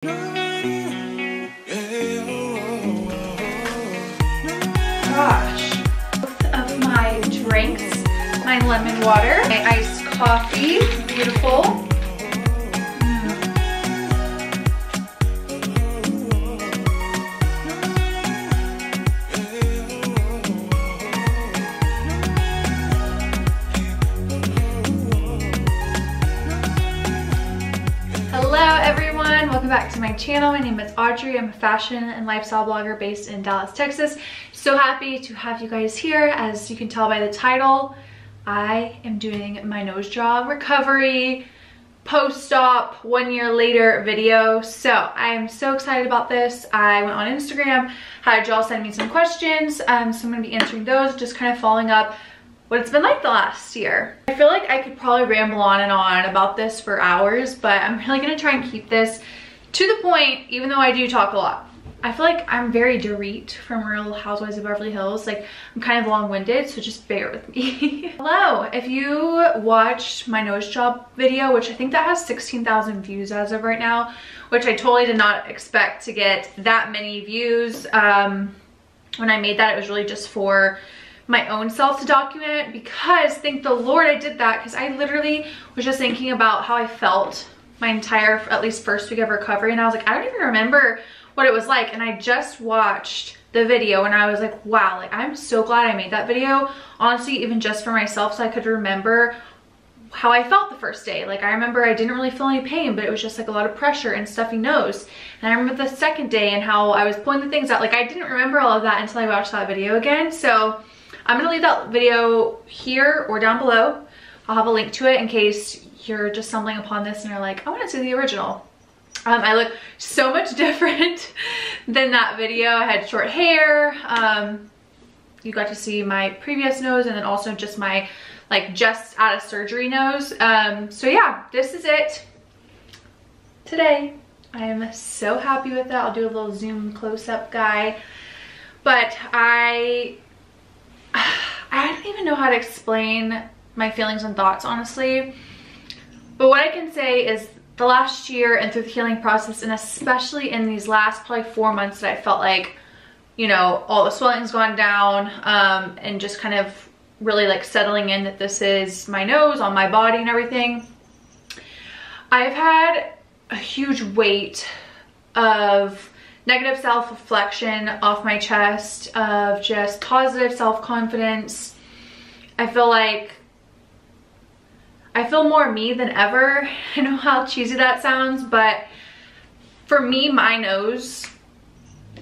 Gosh, both of my drinks, my lemon water, my iced coffee, beautiful. Hello everyone, welcome back to my channel. My name is Audrey. I'm a fashion and lifestyle blogger based in Dallas, Texas. So happy to have you guys here. As you can tell by the title, I am doing my nose job recovery post-op 1 year later video. So I am so excited about this. I went on Instagram, had y'all send me some questions, so I'm gonna be answering those, just kind of following up what it's been like the last year. I feel like I could probably ramble on and on about this for hours, but I'm really gonna try and keep this to the point, even though I do talk a lot. I feel like I'm very Dorit from Real Housewives of Beverly Hills. Like, I'm kind of long-winded, so just bear with me. Hello, if you watched my nose job video, which I think that has 16,000 views as of right now, which I totally did not expect to get that many views. When I made that, it was really just for my own self to document, because thank the Lord I did that, because I literally was just thinking about how I felt my entire, at least first week of recovery, and I was like, I don't even remember what it was like. And I just watched the video and I was like, wow, like I'm so glad I made that video, honestly, even just for myself, so I could remember how I felt the first day. Like, I remember I didn't really feel any pain, but it was just like a lot of pressure and stuffy nose. And I remember the second day and how I was pulling the things out. Like, I didn't remember all of that until I watched that video again. So I'm gonna leave that video here or down below. I'll have a link to it in case you're just stumbling upon this and you're like, I want to see the original. I look so much different than that video. I had short hair. You got to see my previous nose, and then also just my like just out of surgery nose. So yeah, this is it today. I am so happy with that. I'll do a little zoom close-up guy, but I don't even know how to explain my feelings and thoughts, honestly. But what I can say is the last year and through the healing process, and especially in these last probably 4 months, that I felt like, you know, all the swelling's gone down, and just kind of really like settling in that this is my nose on my body and everything. I've had a huge weight of negative self-reflection off my chest, of just positive self-confidence. I feel like I feel more me than ever. I know how cheesy that sounds, but for me, my nose,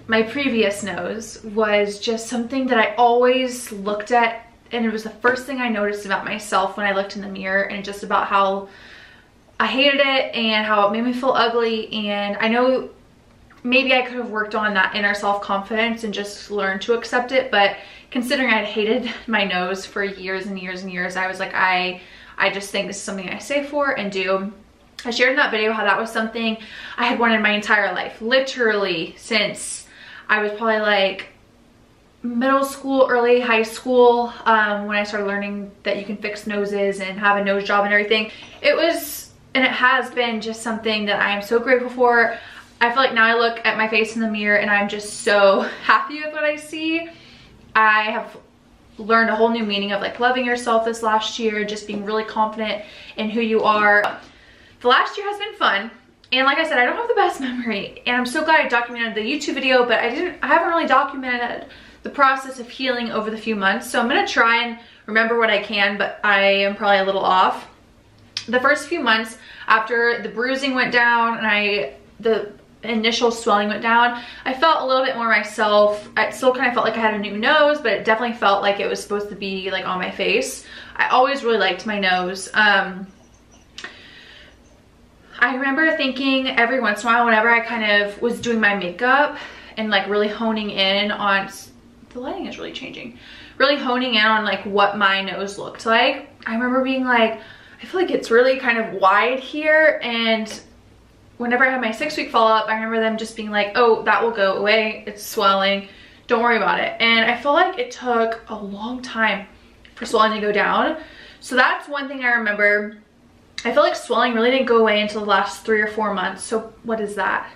my previous nose, was just something that I always looked at, and it was the first thing I noticed about myself when I looked in the mirror, and just about how I hated it and how it made me feel ugly. And I know maybe I could have worked on that inner self-confidence and just learned to accept it, but considering I'd hated my nose for years and years and years, I was like, I just think this is something I say for and do. I shared in that video how that was something I had wanted my entire life, literally since I was probably like middle school, early high school, when I started learning that you can fix noses and have a nose job and everything. It was, and it has been, just something that I am so grateful for. I feel like now I look at my face in the mirror and I'm just so happy with what I see. I have learned a whole new meaning of like loving yourself this last year, just being really confident in who you are. The last year has been fun, and like I said, I don't have the best memory, and I'm so glad I documented the YouTube video, but I haven't really documented the process of healing over the few months. So I'm gonna try and remember what I can, but I am probably a little off. The first few months after the bruising went down and the initial swelling went down, I felt a little bit more myself. I still kind of felt like I had a new nose, but it definitely felt like it was supposed to be like on my face. I always really liked my nose. I remember thinking every once in a while, whenever I kind of was doing my makeup and like really honing in on, the lighting is really changing, really honing in on like what my nose looked like, I remember being like, I feel like it's really kind of wide here. And whenever I had my 6-week follow-up, I remember them just being like, oh, that will go away, it's swelling, don't worry about it. And I feel like it took a long time for swelling to go down. So that's one thing I remember. I feel like swelling really didn't go away until the last 3 or 4 months. So what is that?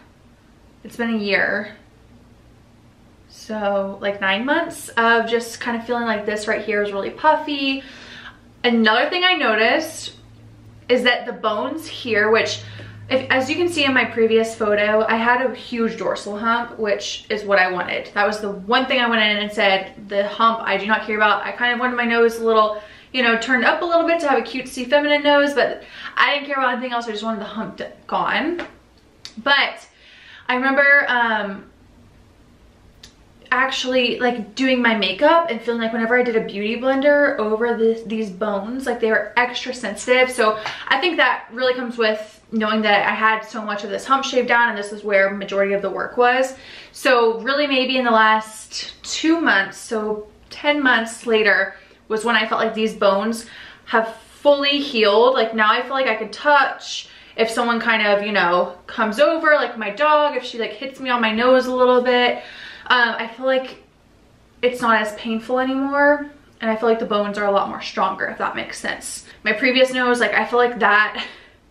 it's been a year. So like 9 months of just kind of feeling like this right here is really puffy. Another thing I noticed is that the bones here, which as you can see in my previous photo, I had a huge dorsal hump, which is what I wanted. That was the one thing I went in and said, the hump I do not care about. I kind of wanted my nose a little, you know, turned up a little bit to have a cutesy feminine nose, but I didn't care about anything else. I just wanted the hump gone. But I remember actually like doing my makeup and feeling like whenever I did a beauty blender over these bones, like they were extra sensitive. So I think that really comes with knowing that I had so much of this hump shaved down, and this is where majority of the work was. So really maybe in the last 2 months, so 10 months later, was when I felt like these bones have fully healed. Like now I feel like I can touch. If someone kind of, you know, comes over, like my dog, if she like hits me on my nose a little bit, I feel like it's not as painful anymore, and I feel like the bones are a lot more stronger, if that makes sense. My previous nose, like I feel like that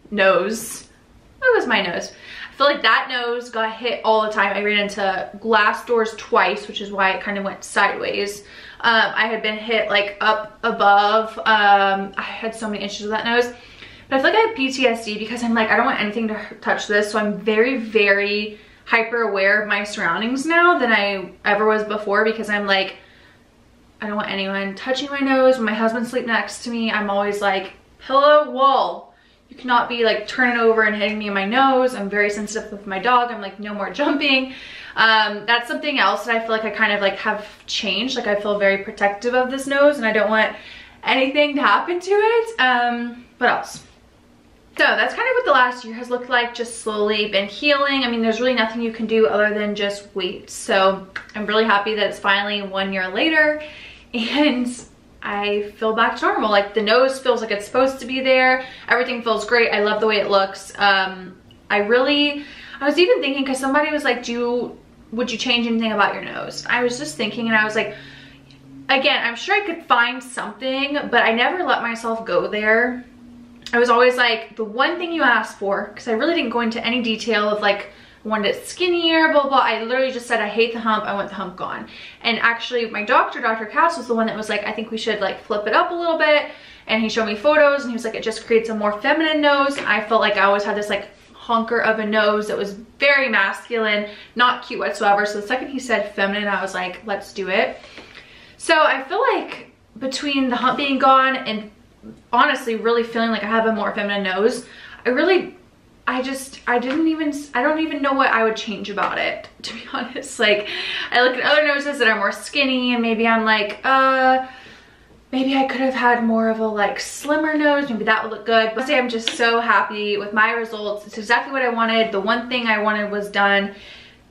nose, what was my nose? I feel like that nose got hit all the time. I ran into glass doors twice, which is why it kind of went sideways. I had been hit like up above. I had so many issues with that nose. But I feel like I have PTSD because I'm like, I don't want anything to touch this. So I'm very, very hyper aware of my surroundings now than I ever was before, because I'm like, I don't want anyone touching my nose. When my husband sleeps next to me, I'm always like, pillow, wall. You cannot be like turning over and hitting me in my nose. I'm very sensitive with my dog. I'm like, no more jumping. That's something else that I feel like I kind of like have changed. Like I feel very protective of this nose and I don't want anything to happen to it. What else? So that's kind of what the last year has looked like, just slowly been healing. I mean, there's really nothing you can do other than just wait. So I'm really happy that it's finally 1 year later and I feel back to normal. Like the nose feels like it's supposed to be there. Everything feels great. I love the way it looks. I was even thinking, because somebody was like, would you change anything about your nose? I was just thinking, and I was like, again, I'm sure I could find something, but I never let myself go there. I was always like, the one thing you asked for, because I really didn't go into any detail of like, I wanted it skinnier, blah, blah. I literally just said, I hate the hump. I want the hump gone. And actually my doctor, Dr. Katz, was the one that was like, I think we should like flip it up a little bit. And he showed me photos and he was like, it just creates a more feminine nose. I felt like I always had this like honker of a nose that was very masculine, not cute whatsoever. So the second he said feminine, I was like, let's do it. So I feel like between the hump being gone and honestly really feeling like I have a more feminine nose, I don't even know what I would change about it, to be honest. Like I look at other noses that are more skinny and maybe I'm like, maybe I could have had more of a like slimmer nose, maybe that would look good. But I'm just so happy with my results. It's exactly what I wanted. The one thing I wanted was done,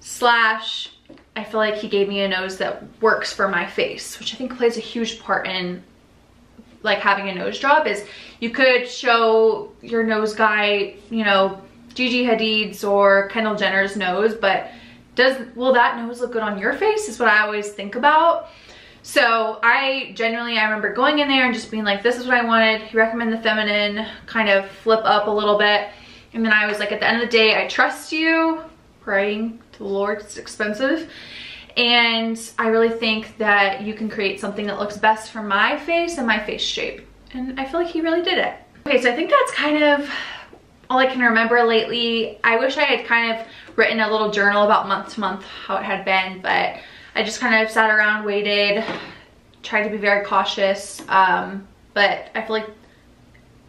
slash I feel like he gave me a nose that works for my face, which I think plays a huge part in like having a nose job. Is you could show your nose guy, you know, Gigi Hadid's or Kendall Jenner's nose, but will that nose look good on your face is what I always think about. So I remember going in there and just being like, this is what I wanted. He recommended the feminine, kind of flip up a little bit. And then I was like, at the end of the day, I trust you, praying to the Lord, it's expensive. And I really think that you can create something that looks best for my face and my face shape. And I feel like he really did it. Okay, so I think that's kind of all I can remember lately. I wish I had kind of written a little journal about month to month how it had been, but I just kind of sat around, waited, tried to be very cautious. But I feel like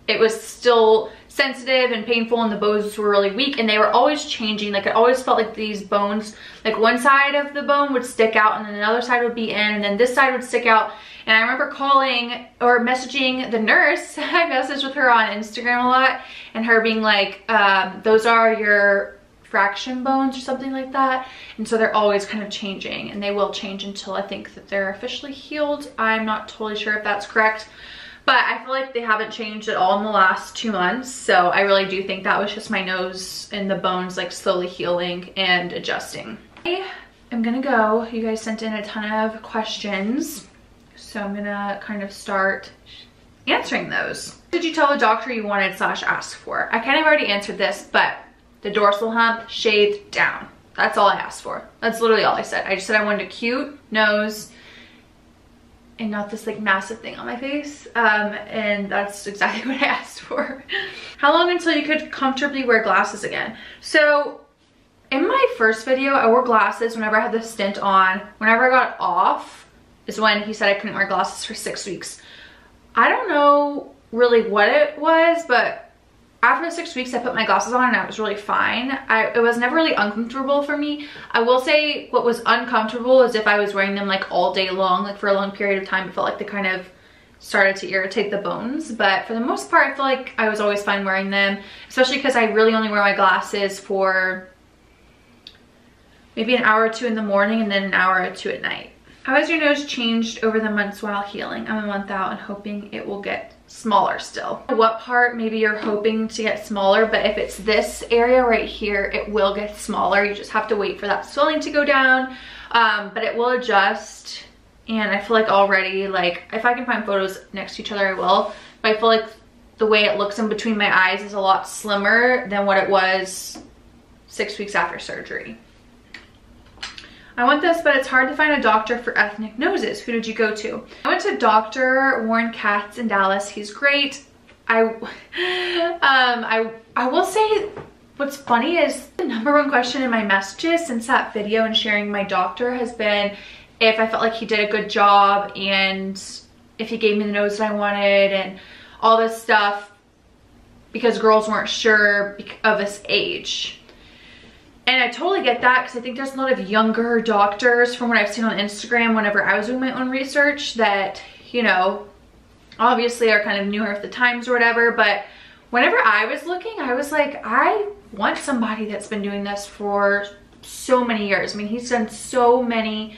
it was still sensitive and painful and the bones were really weak and they were always changing. Like it always felt like these bones, like one side of the bone would stick out and then another side would be in and then this side would stick out. And I remember calling or messaging the nurse. I messaged with her on Instagram a lot and her being like, those are your fraction bones or something like that. And so they're always kind of changing and they will change until I think that they're officially healed. I'm not totally sure if that's correct, but I feel like they haven't changed at all in the last 2 months. So I really do think that was just my nose and the bones like slowly healing and adjusting. I am gonna go. You guys sent in a ton of questions, so I'm gonna kind of start answering those. What did you tell the doctor you wanted / ask for? I kind of already answered this, but the dorsal hump shaved down. That's all I asked for. That's literally all I said. I just said I wanted a cute nose and not this like massive thing on my face. And that's exactly what I asked for. How long until you could comfortably wear glasses again? So in my first video, I wore glasses whenever I had the stint on. Whenever I got off is when he said I couldn't wear glasses for 6 weeks. I don't know really what it was, but after the 6 weeks, I put my glasses on and I was really fine. It was never really uncomfortable for me. I will say what was uncomfortable is if I was wearing them like all day long, like for a long period of time, it felt like they kind of started to irritate the bones. But for the most part, I feel like I was always fine wearing them, especially because I really only wear my glasses for maybe an hour or two in the morning and then an hour or two at night. How has your nose changed over the months while healing? I'm a month out and hoping it will get smaller still. What part maybe you're hoping to get smaller, but if it's this area right here, it will get smaller. You just have to wait for that swelling to go down, but it will adjust. And I feel like already, like if I can find photos next to each other, I will. But I feel like the way it looks in between my eyes is a lot slimmer than what it was 6 weeks after surgery. I want this, but it's hard to find a doctor for ethnic noses. Who did you go to? I went to Dr. Warren Katz in Dallas. He's great. I will say what's funny is the #1 question in my messages since that video and sharing my doctor has been if I felt like he did a good job and if he gave me the nose that I wanted and all this stuff, because girls weren't sure of his age. And I totally get that because I think there's a lot of younger doctors from what I've seen on Instagram whenever I was doing my own research that, you know, obviously are kind of newer at the times or whatever. But whenever I was looking, I was like, I want somebody that's been doing this for so many years. I mean, he's done so many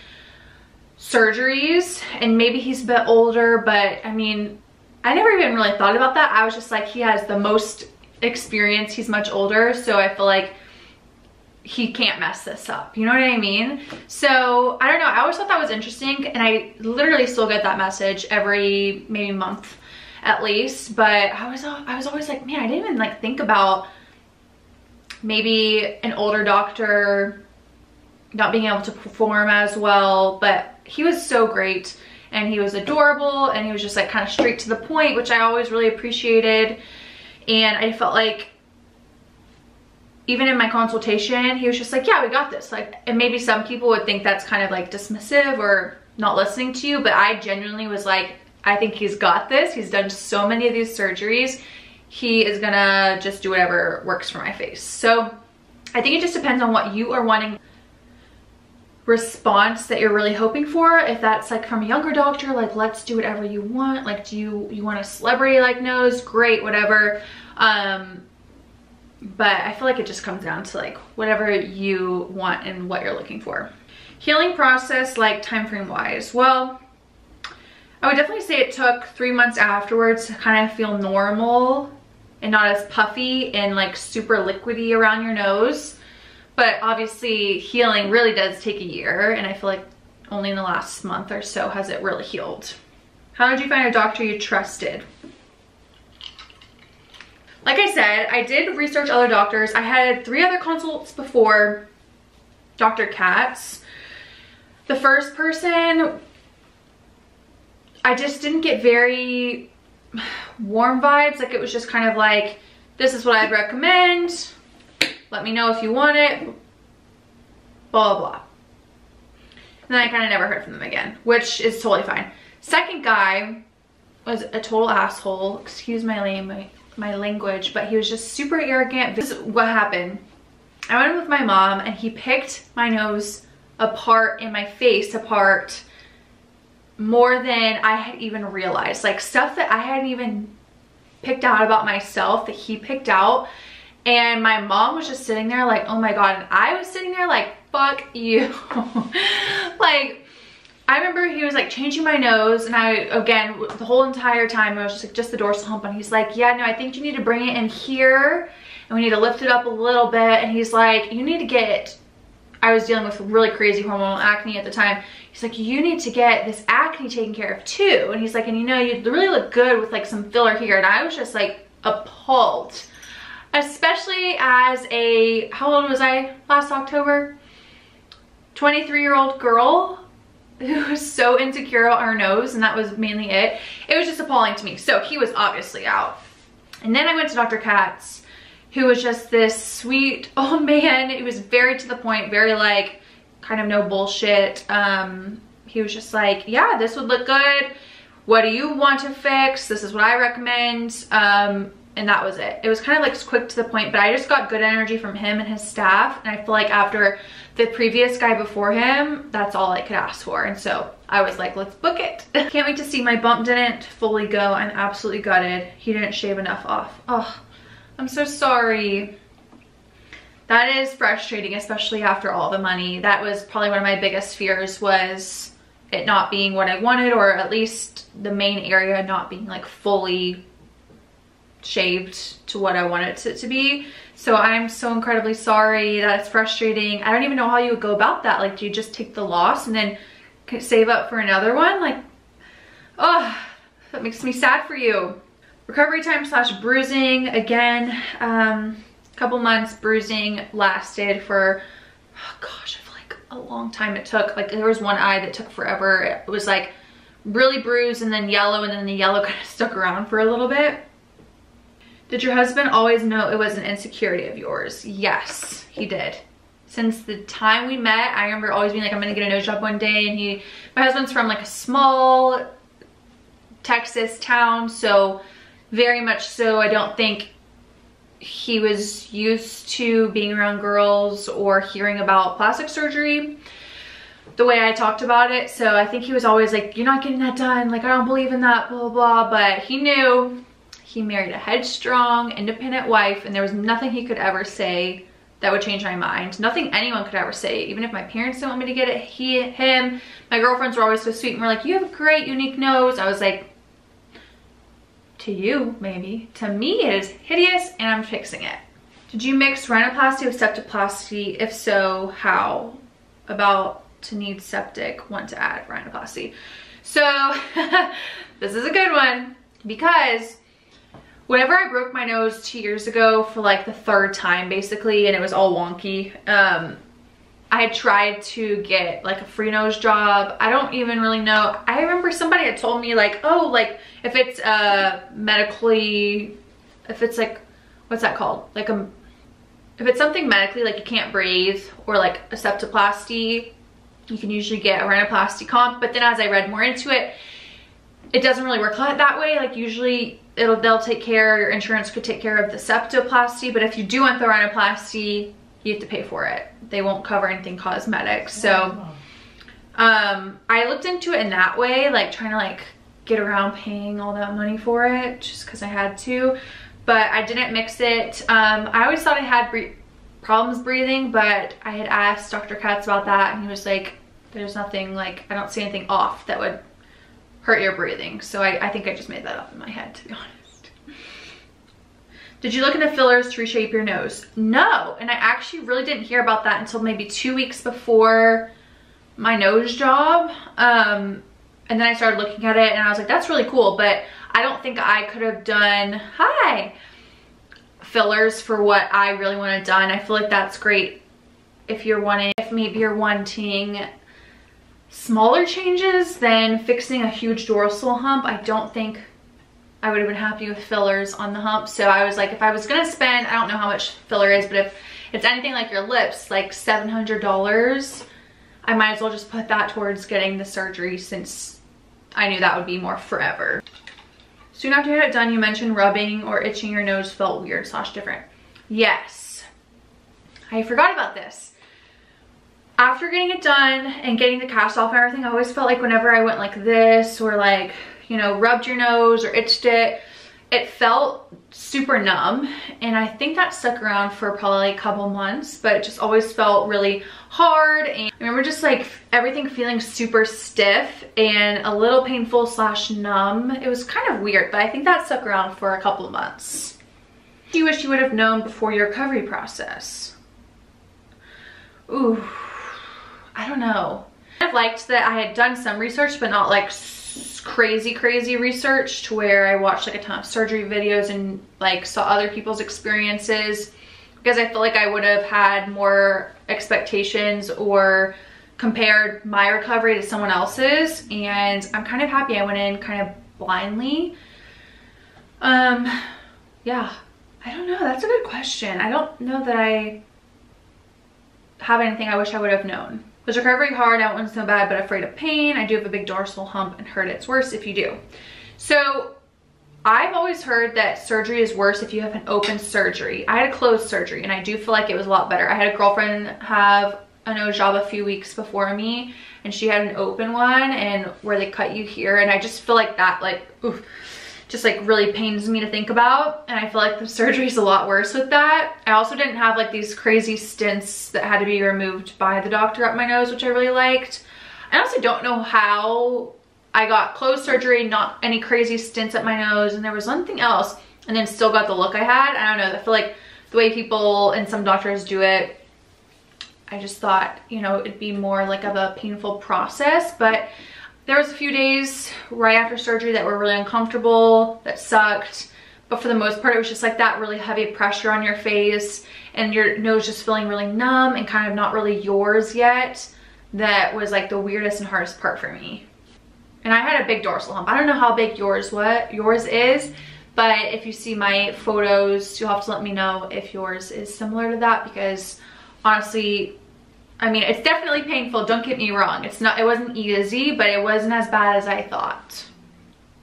surgeries and maybe he's a bit older, but I mean, I never even really thought about that. I was just like, he has the most experience. He's much older. So I feel like he can't mess this up, you know what I mean? So I don't know, I always thought that was interesting, and I literally still get that message every maybe month at least. But I was always like, man, I didn't even like think about maybe an older doctor not being able to perform as well. But he was so great and he was adorable and he was just like kind of straight to the point, which I always really appreciated. And I felt like even in my consultation, he was just like, yeah, we got this. Like, and maybe some people would think that's kind of like dismissive or not listening to you, but I genuinely was like, I think he's got this. He's done so many of these surgeries. He is gonna just do whatever works for my face. So I think it just depends on what you are wanting response that you're really hoping for. If that's like from a younger doctor, like let's do whatever you want. Like, do you want a celebrity like nose? Great, whatever. But I feel like it just comes down to like whatever you want and what you're looking for. Healing process, like time frame wise. Well, I would definitely say it took 3 months afterwards to kind of feel normal and not as puffy and like super liquidy around your nose. But obviously healing really does take a year, and I feel like only in the last month or so has it really healed. How did you find a doctor you trusted? Like I said, I did research other doctors. I had 3 other consults before Dr. Katz. The first person, I just didn't get very warm vibes. Like, it was just kind of like, this is what I'd recommend. Let me know if you want it. Blah, blah, blah. And then I kind of never heard from them again, which is totally fine. Second guy was a total asshole. Excuse my language, but he was just super arrogant. This is what happened. I went with my mom and he picked my nose apart and my face apart more than I had even realized. Like, stuff that I hadn't even picked out about myself that he picked out. And my mom was just sitting there like, oh my God. And I was sitting there like, fuck you. Like, I remember he was like changing my nose, and I, again, the whole entire time I was just like, just the dorsal hump, and he's like, yeah, no, I think you need to bring it in here and we need to lift it up a little bit. And he's like, you need to get, I was dealing with really crazy hormonal acne at the time. He's like, you need to get this acne taken care of too. And he's like, and you know, you really look good with like some filler here. And I was just like appalled, especially as a, how old was I last October? 23-year-old girl who was so insecure on her nose, and that was mainly it. It was just appalling to me. So he was obviously out. And then I went to Dr. Katz, who was just this sweet old man. He was very to the point, very like kind of no bullshit. He was just like, yeah, this would look good. What do you want to fix? This is what I recommend. And that was it. It was kind of like quick to the point, but I just got good energy from him and his staff. And I feel like after the previous guy before him, that's all I could ask for. And so I was like, let's book it. Can't wait to see. My bump didn't fully go. I'm absolutely gutted. He didn't shave enough off. Oh, I'm so sorry. That is frustrating, especially after all the money. That was probably one of my biggest fears, was it not being what I wanted, or at least the main area not being like fully shaved to what I wanted it to be. So I'm so incredibly sorry. That's frustrating. I don't even know how you would go about that. Like, do you just take the loss and then save up for another one? Like, oh, that makes me sad for you. Recovery time / bruising. Again, couple months. Bruising lasted for, oh gosh, I feel like a long time it took. Like, there was one eye that took forever. It was like really bruised and then yellow, and then the yellow kind of stuck around for a little bit. Did your husband always know it was an insecurity of yours? Yes, he did. Since the time we met, I remember always being like, I'm gonna get a nose job one day. And my husband's from like a small Texas town, so very much so I don't think he was used to being around girls or hearing about plastic surgery the way I talked about it. So I think he was always like, you're not getting that done. Like, I don't believe in that, blah, blah, blah. But he knew. He married a headstrong, independent wife, and there was nothing he could ever say that would change my mind. Nothing anyone could ever say. Even if my parents didn't want me to get it, him, my girlfriends were always so sweet and were like, you have a great, unique nose. I was like, to you, maybe. To me, it is hideous, and I'm fixing it. Did you mix rhinoplasty with septoplasty? If so, how? About to need septic, want to add rhinoplasty. So, this is a good one, because whenever I broke my nose 2 years ago for like the 3rd time basically, and it was all wonky, I had tried to get like a free nose job. I don't even really know. I remember somebody had told me like, oh, like if it's medically, if it's like, what's that called? Like if it's something medically, like you can't breathe, or like a septoplasty, you can usually get a rhinoplasty comp. But then as I read more into it, it doesn't really work that way. Like usually they'll take care, your insurance could take care of the septoplasty, but if you do want the rhinoplasty, you have to pay for it. They won't cover anything cosmetic. So I looked into it in that way, like trying to like get around paying all that money for it just because I had to, but I didn't mix it. I always thought I had problems breathing, but I had asked Dr. Katz about that, and he was like, there's nothing, like I don't see anything off that would hurt your breathing. So I think I just made that up in my head, to be honest. Did you look into fillers to reshape your nose? No, and I actually really didn't hear about that until maybe 2 weeks before my nose job. And then I started looking at it, and I was like, that's really cool, but I don't think I could have done, fillers for what I really wanted done. I feel like that's great if maybe you're wanting smaller changes than fixing a huge dorsal hump. I don't think I would have been happy with fillers on the hump. So I was like, if I was gonna spend, I don't know how much filler is, but if it's anything like your lips, like $700, I might as well just put that towards getting the surgery, since I knew that would be more forever. Soon after you had it done, you mentioned rubbing or itching your nose felt weird / different. Yes, I forgot about this. After getting it done and getting the cast off and everything, I always felt like whenever I went like this, or like, you know, rubbed your nose or itched it, it felt super numb. And I think that stuck around for probably a couple months, but it just always felt really hard. And I remember just like everything feeling super stiff and a little painful / numb. It was kind of weird, but I think that stuck around for a couple of months. Do you wish you would have known before your recovery process? Ooh, I don't know. I've liked that I had done some research, but not like crazy research to where I watched like a ton of surgery videos and like saw other people's experiences, because I feel like I would have had more expectations or compared my recovery to someone else's, and I'm kind of happy I went in kind of blindly. Yeah, I don't know. That's a good question. I don't know that I have anything I wish I would have known. Was recovery hard? I wasn't so bad, but afraid of pain. I do have a big dorsal hump and heard it's worse if you do. So I've always heard that surgery is worse if you have an open surgery. I had a closed surgery and I do feel like it was a lot better. I had a girlfriend have a nose job a few weeks before me, and she had an open one and where they cut you here, and I just feel like that, like, oof, just like really pains me to think about, and I feel like the surgery is a lot worse with that. I also didn't have like these crazy stents that had to be removed by the doctor up my nose, which I really liked. I also don't know how I got closed surgery, not any crazy stents at my nose, and there was something else, and then still got the look I had. I don't know, I feel like the way people and some doctors do it, I just thought, you know, it'd be more like of a painful process. But there was a few days right after surgery that were really uncomfortable, that sucked. But for the most part, it was just like that really heavy pressure on your face and your nose just feeling really numb and kind of not really yours yet. That was like the weirdest and hardest part for me. And I had a big dorsal hump. I don't know how big yours is, but if you see my photos, you'll have to let me know if yours is similar to that, because honestly, I mean, it's definitely painful, don't get me wrong. It wasn't easy, but it wasn't as bad as I thought.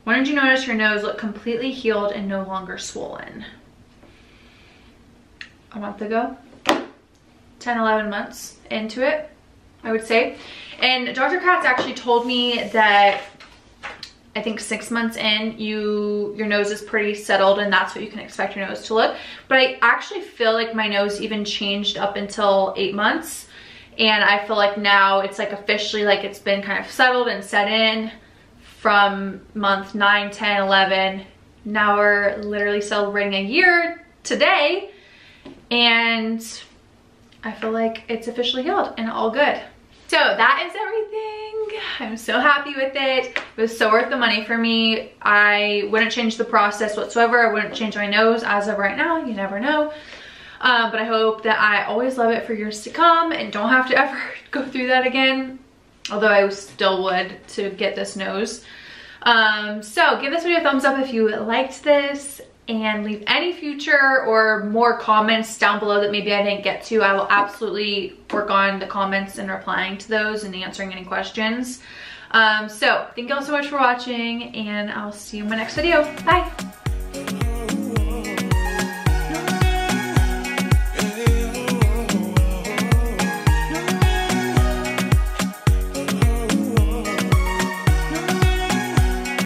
When did you notice your nose looked completely healed and no longer swollen? A month ago. 10, 11 months into it, I would say. And Dr. Katz actually told me that I think 6 months in, your nose is pretty settled and that's what you can expect your nose to look. But I actually feel like my nose even changed up until 8 months. And I feel like now it's like officially like it's been kind of settled and set in from month 9, 10, 11. Now we're literally celebrating a year today. And I feel like it's officially healed and all good. So that is everything. I'm so happy with it. It was so worth the money for me. I wouldn't change the process whatsoever. I wouldn't change my nose as of right now. You never know. But I hope that I always love it for years to come and don't have to ever go through that again. Although I still would to get this nose. So give this video a thumbs up if you liked this, and leave any future or more comments down below that maybe I didn't get to. I will absolutely work on the comments and replying to those and answering any questions. So thank you all so much for watching, and I'll see you in my next video. Bye.